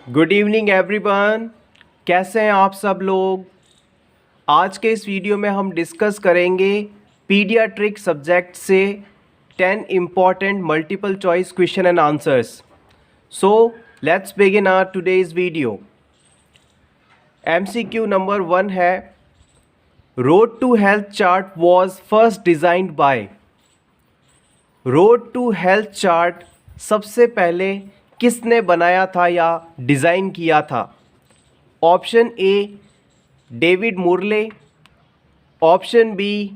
Good evening everyone. कैसे हैं आप सब लोग। आज के इस वीडियो में हम डिस्कस करेंगे पीडियाट्रिक सब्जेक्ट से 10 important multiple choice question and answers. So let's begin our today's video. MCQ number 1 है, road to health chart was first designed by. Road to health chart सबसे पहले किसने बनाया था या डिज़ाइन किया था। Option A David Morley, option B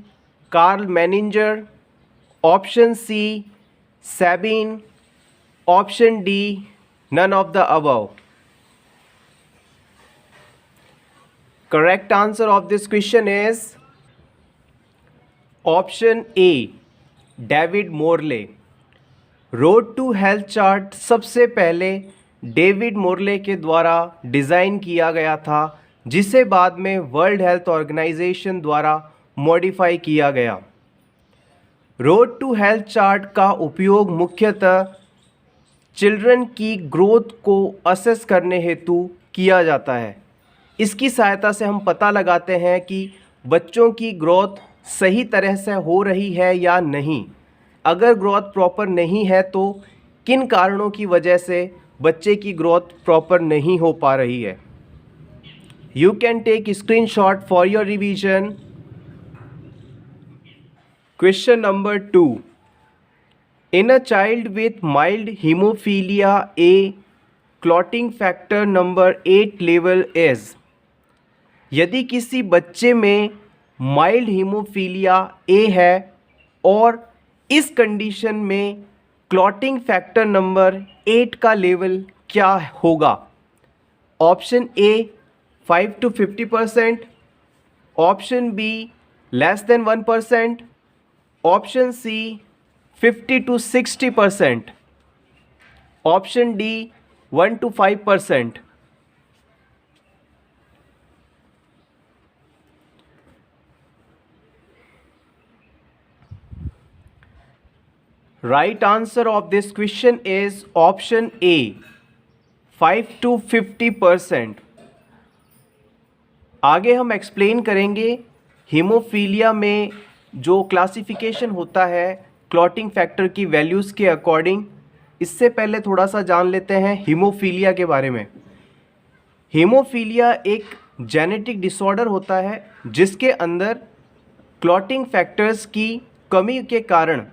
Karl Menninger, option C Sabin, option D none of the above. Correct answer of this question is option A David Morley. Road to health chart सबसे पहले David Morley के द्वारा design किया गया था, जिसे बाद में वर्ल्ड हेल्थ ऑर्गेनाइजेशन द्वारा मॉडिफाई किया गया। रोड टू हेल्थ चार्ट का उपयोग मुख्यतः चिल्ड्रन की ग्रोथ को असेस करने हेतु किया जाता है। इसकी सहायता से हम पता लगाते हैं कि बच्चों की ग्रोथ सही तरह से हो रही है या नहीं। अगर ग्रोथ प्रॉपर नहीं है तो किन कारणों की वजह से बच्चे की ग्रोथ प्रॉपर नहीं हो पा रही है। You can take screenshot for your revision. Question number 2, in a child with mild haemophilia A clotting factor number 8 level is. यदि किसी बच्चे में माइल्ड हीमोफीलिया ए है और इस कंडीशन में क्लॉटिंग फैक्टर नंबर 8 का लेवल क्या होगा। Option A 5 to 50%, option B less than 1%, option C 50 to 60%, option D 1 to 5%। Right answer of this question is option A, 5 to 50%। आगे हम एक्सप्लेन करेंगे हीमोफीलिया में जो क्लासिफिकेशन होता है क्लॉटिंग फैक्टर की वैल्यूज़ के अकॉर्डिंग। इससे पहले थोड़ा सा जान लेते हैं हीमोफीलिया के बारे में। हीमोफीलिया एक जेनेटिक डिसऑर्डर होता है जिसके अंदर क्लॉटिंग फैक्टर्स की कमी के कारण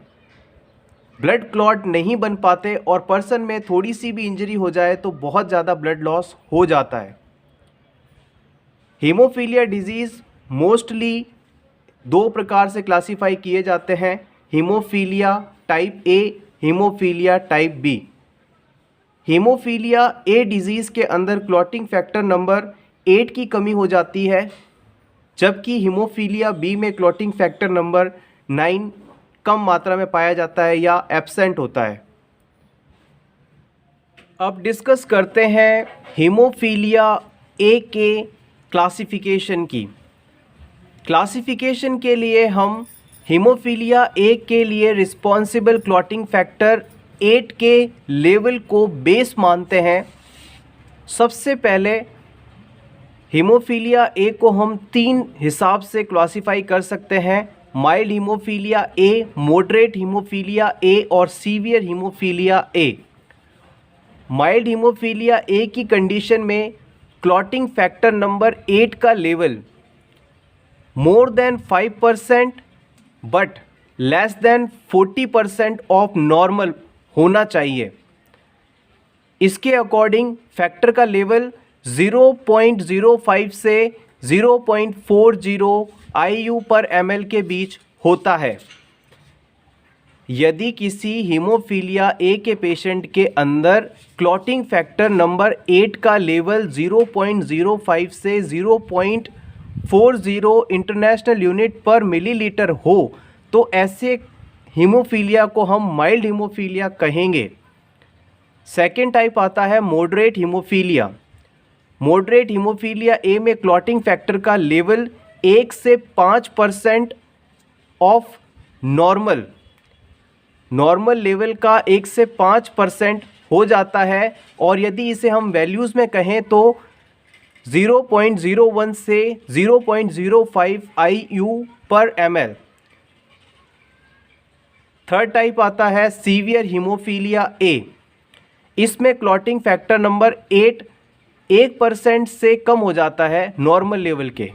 ब्लड क्लॉट नहीं बन पाते और पर्सन में थोड़ी सी भी इंजरी हो जाए तो बहुत ज़्यादा ब्लड लॉस हो जाता है। हीमोफीलिया डिजीज़ मोस्टली 2 प्रकार से क्लासीफाई किए जाते हैं, haemophilia type A, haemophilia type B. Haemophilia A disease के अंदर क्लॉटिंग फैक्टर नंबर 8 की कमी हो जाती है, जबकि हीमोफीलिया बी में क्लॉटिंग फैक्टर नंबर 9 कम मात्रा में पाया जाता है या एब्सेंट होता है। अब डिस्कस करते हैं हीमोफीलिया ए के क्लासिफिकेशन की। क्लासिफिकेशन के लिए हम हीमोफीलिया ए के लिए रिस्पॉन्सिबल क्लॉटिंग फैक्टर 8 के लेवल को बेस मानते हैं। सबसे पहले हीमोफीलिया ए को हम 3 हिसाब से क्लासीफाई कर सकते हैं, mild haemophilia A, moderate haemophilia A और severe haemophilia A. Mild haemophilia A की कंडीशन में क्लॉटिंग फैक्टर नंबर 8 का level more than 5% but less than 40% of normal होना चाहिए। इसके अकॉर्डिंग फैक्टर का लेवल 0.05 से 0.40 IU पर ml के बीच होता है। यदि किसी हीमोफीलिया ए के पेशेंट के अंदर क्लॉटिंग फैक्टर नंबर 8 का लेवल 0.05 से 0.40 इंटरनेशनल यूनिट पर मिलीलीटर हो तो ऐसे हीमोफीलिया को हम माइल्ड हीमोफीलिया कहेंगे। सेकेंड टाइप आता है मॉडरेट हीमोफीलिया। मॉडरेट हीमोफीलिया ए में क्लॉटिंग फैक्टर का लेवल 1 से 5% ऑफ नॉर्मल लेवल का 1 से 5% हो जाता है, और यदि इसे हम वैल्यूज़ में कहें तो 0.01 से 0.05 IU/ml। थर्ड टाइप आता है सीवियर हीमोफीलिया ए। इसमें क्लॉटिंग फैक्टर नंबर 8 1% से कम हो जाता है नॉर्मल लेवल के,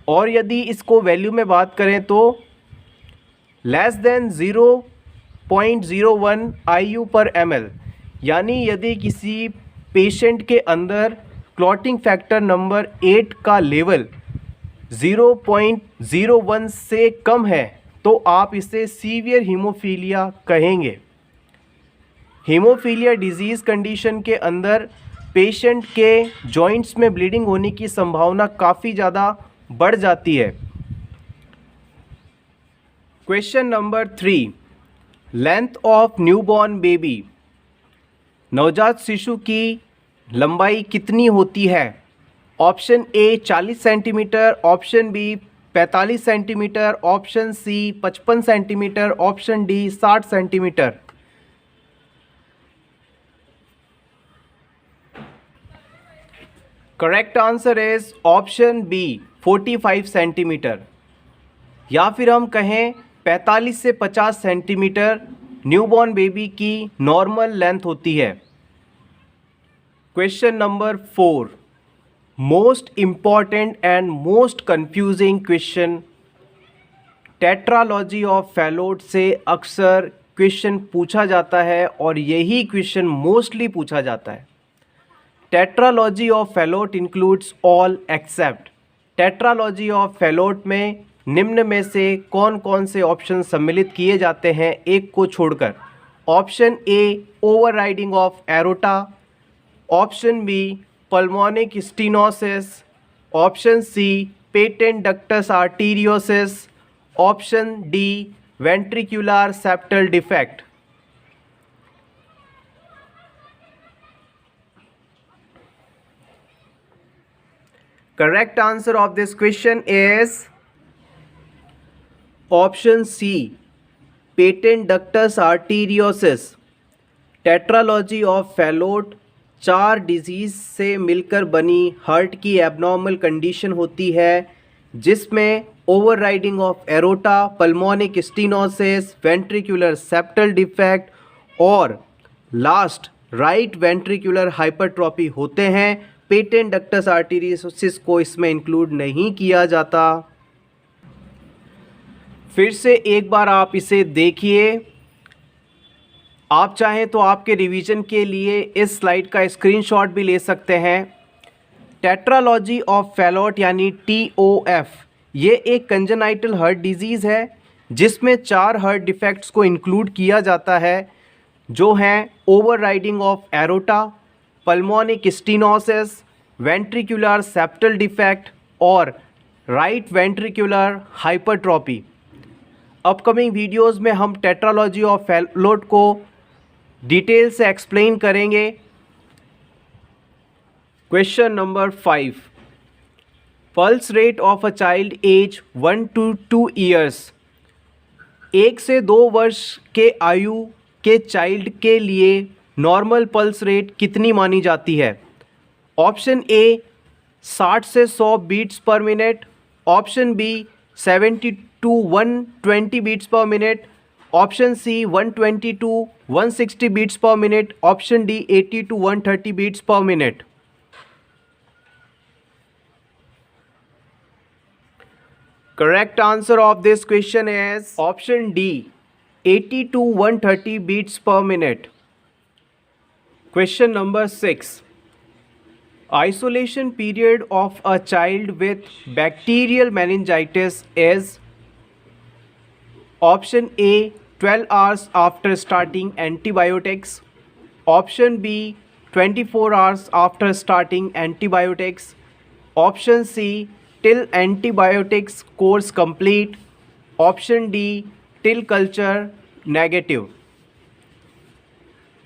और यदि इसको वैल्यू में बात करें तो लेस देन 0.01 IU/ml, यानी यदि किसी पेशेंट के अंदर क्लॉटिंग फैक्टर नंबर 8 का लेवल 0.01 से कम है तो आप इसे सीवियर हीमोफीलिया कहेंगे। हीमोफीलिया डिजीज़ कंडीशन के अंदर पेशेंट के जॉइंट्स में ब्लीडिंग होने की संभावना काफ़ी ज़्यादा बढ़ जाती है। Question number 3, length of newborn baby. नवजात शिशु की लंबाई कितनी होती है? Option A 40 centimetre, option B 45 centimetre, option C 55 centimetre, option D 60 centimetre. Correct answer is option B 45 centimetre, या फिर हम कहें 45 से 50 सेंटीमीटर न्यूबॉर्न बेबी की नॉर्मल लेंथ होती है। Question number 4, most important and most confusing question. Tetralogy of Fallot से अक्सर क्वेश्चन पूछा जाता है और यही क्वेश्चन मोस्टली पूछा जाता है। Tetralogy of Fallot includes all except. Tetralogy of Fallot में निम्न में से कौन कौन से ऑप्शन सम्मिलित किए जाते हैं एक को छोड़कर? Option A overriding of aorta, option B pulmonic stenosis, option C patent ductus arteriosus, option D ventricular septal defect. Correct answer of this question is option C, patent ductus arteriosus। Tetralogy of Fallot 4 disease से मिलकर बनी heart की abnormal condition होती है, जिसमें overriding of aorta, pulmonic stenosis, ventricular septal defect और last right ventricular hypertrophy होते हैं। पेटेंट डक्टस आर्टेरियोसिस को इसमें इंक्लूड नहीं किया जाता। फिर से एक बार आप इसे देखिए। आप चाहें तो आपके रिवीजन के लिए इस स्लाइड का स्क्रीनशॉट भी ले सकते हैं। टेट्रालॉजी ऑफ फैलोट यानी TOF, ये एक कंजेनाइटल हार्ट डिजीज़ है जिसमें 4 हार्ट डिफेक्ट्स को इंक्लूड किया जाता है, जो हैं overriding of aorta, pulmonic stenosis, ventricular septal defect और right ventricular hypertrophy. Upcoming videos में हम टेट्रालॉजी ऑफ फैलोट को डिटेल से एक्सप्लेन करेंगे। Question number 5, pulse rate of a child age 1 to 2 years. 1 से 2 वर्ष के आयु के चाइल्ड के लिए नॉर्मल पल्स रेट कितनी मानी जाती है? ऑप्शन ए 60 से 100 beats per minute, option B 70 to 120 beats per minute, option C 120 to 160 beats per minute, option D 80 to 130 beats per minute. Correct answer of this question is option D 80 to 130 beats per minute. Question number 6, isolation period of a child with bacterial meningitis is option A 12 hours after starting antibiotics, option B 24 hours after starting antibiotics, option C till antibiotics course complete, option D till culture negative।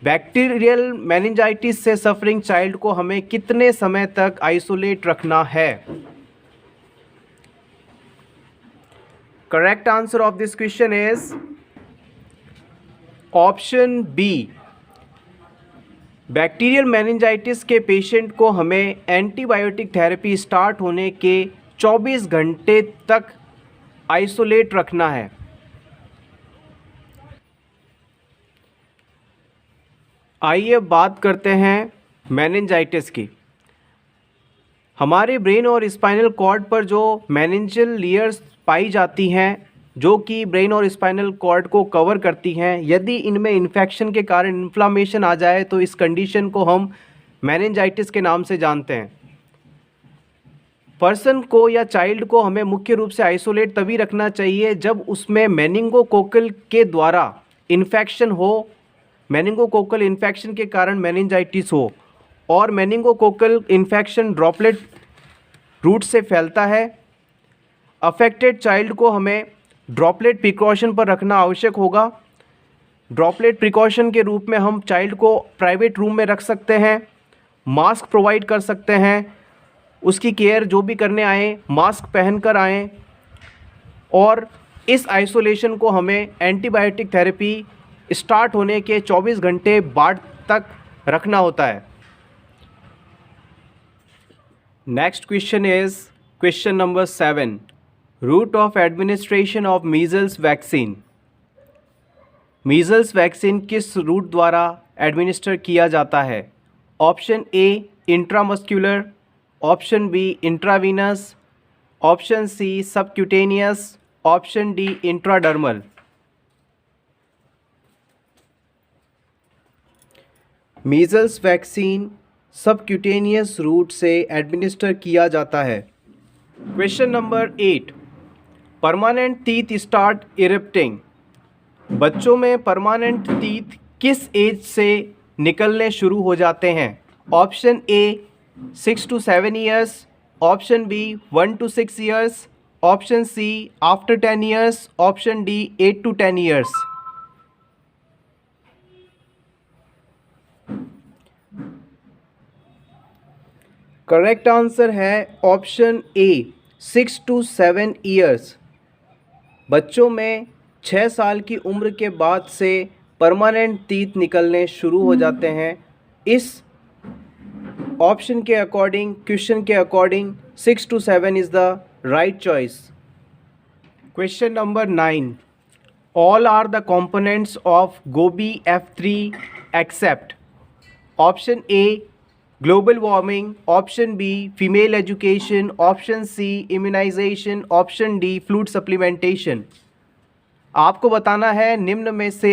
Bacterial meningitis से suffering child को हमें कितने समय तक isolate रखना है? Correct answer of this question is option B bacterial meningitis के patient को हमें एंटीबायोटिक थेरेपी स्टार्ट होने के 24 घंटे तक आइसोलेट रखना है। आइए बात करते हैं मेनिंजाइटिस की। हमारे ब्रेन और स्पाइनल कॉर्ड पर जो मेनिंजियल लेयर्स पाई जाती हैं, जो कि ब्रेन और स्पाइनल कॉर्ड को कवर करती हैं, यदि इनमें इन्फेक्शन के कारण इन्फ्लामेशन आ जाए तो इस कंडीशन को हम मेनिंजाइटिस के नाम से जानते हैं। पर्सन को या चाइल्ड को हमें मुख्य रूप से आइसोलेट तभी रखना चाहिए जब उसमें मेनिंगोकोकल के द्वारा इन्फेक्शन हो, मेनिंगोकोकल इन्फेक्शन के कारण मेनिंजाइटिस हो, और मेनिंगोकोकल इन्फेक्शन ड्रॉपलेट रूट से फैलता है। अफेक्टेड चाइल्ड को हमें ड्रॉपलेट प्रिकॉशन पर रखना आवश्यक होगा। ड्रॉपलेट प्रिकॉशन के रूप में हम चाइल्ड को प्राइवेट रूम में रख सकते हैं, मास्क प्रोवाइड कर सकते हैं, उसकी केयर जो भी करने आए मास्क पहनकर आएँ, और इस आइसोलेशन को हमें एंटीबायोटिक थेरेपी स्टार्ट होने के 24 घंटे बाद तक रखना होता है। Next question is question number 7, route of administration of measles vaccine. Measles vaccine किस रूट द्वारा एडमिनिस्टर किया जाता है? Option A intramuscular, option B intravenous, option C subcutaneous, option D intradermal. Measles vaccine subcutaneous route से administer किया जाता है। Question number 8, permanent teeth start erupting. बच्चों में परमानेंट टीथ किस एज से निकलने शुरू हो जाते हैं? Option A 6 to 7 years, option B 1 to 6 years, option C after 10 years, option D 8 to 10 years। Correct answer है ऑप्शन ए 6 to 7 years। बच्चों में 6 साल की उम्र के बाद से परमानेंट टीथ निकलने शुरू हो जाते हैं। इस ऑप्शन के अकॉर्डिंग, क्वेश्चन के according 6 to 7 is the right choice. Question number 9, all are the components of GOBI F3 except. Option A global warming, option B female education, option C immunisation, option D fluid supplementation. आपको बताना है निम्न में से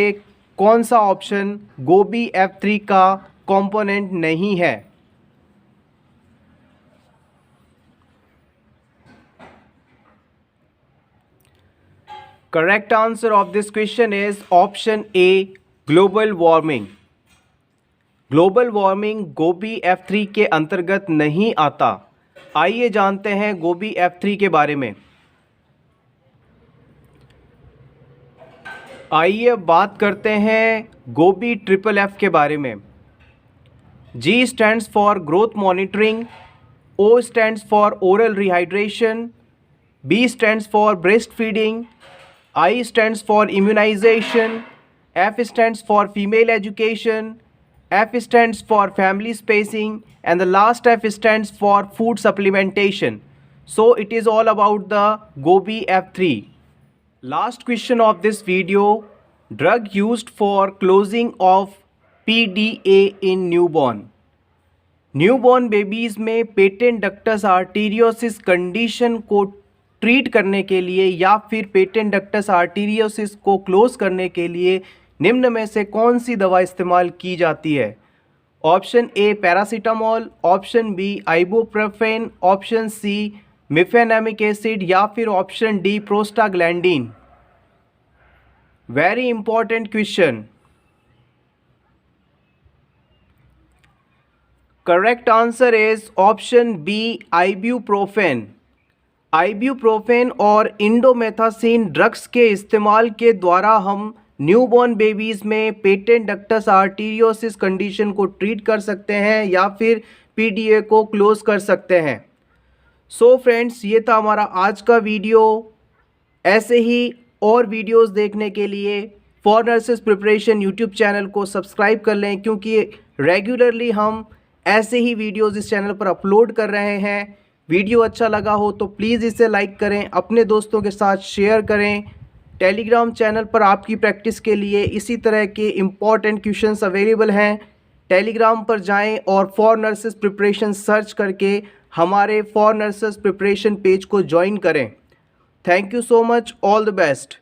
कौन सा option गोबी F3 का component नहीं है। Correct answer of this question is option A global warming. Global warming Gobi F3 के अंतर्गत नहीं आता। आइए जानते हैं गोबी F3 के बारे में। आइए बात करते हैं गोबी FFF के बारे में। G stands for growth monitoring, O stands for oral rehydration, B stands for breast feeding, I stands for immunisation, F stands for female education, F stands for family spacing, and the last F stands for food supplementation. So it is all about the Gobi F3. Last question of this video, drug used for closing of PDA in newborn. Newborn babies में patent ductus arteriosus condition को treat करने के लिए या फिर patent ductus arteriosus को close करने के लिए निम्न में से कौन सी दवा इस्तेमाल की जाती है? Option A paracetamol, option B ibuprofen, option C mefenamic acid, या फिर option D prostaglandin. Very important question. Correct answer is option B ibuprofen. Ibuprofen और इंडोमेथासिन ड्रग्स के इस्तेमाल के द्वारा हम न्यूबॉर्न बेबीज़ में पेटेंट डक्टस आर्टीरियोसिस कंडीशन को ट्रीट कर सकते हैं या फिर पीडीए को क्लोज कर सकते हैं। सो फ्रेंड्स, ये था हमारा आज का वीडियो। ऐसे ही और वीडियोस देखने के लिए for nurses preparation YouTube channel को सब्सक्राइब कर लें, क्योंकि रेगुलरली हम ऐसे ही वीडियोज़ इस चैनल पर अपलोड कर रहे हैं। वीडियो अच्छा लगा हो तो प्लीज़ इसे लाइक करें, अपने दोस्तों के साथ शेयर करें। टेलीग्राम चैनल पर आपकी प्रैक्टिस के लिए इसी तरह के इम्पॉर्टेंट क्वेश्चंस अवेलेबल हैं। टेलीग्राम पर जाएं और फॉर नर्सेस प्रिपरेशन सर्च करके हमारे फॉर नर्सेस प्रिपरेशन पेज को ज्वाइन करें। Thank you so much, all the best.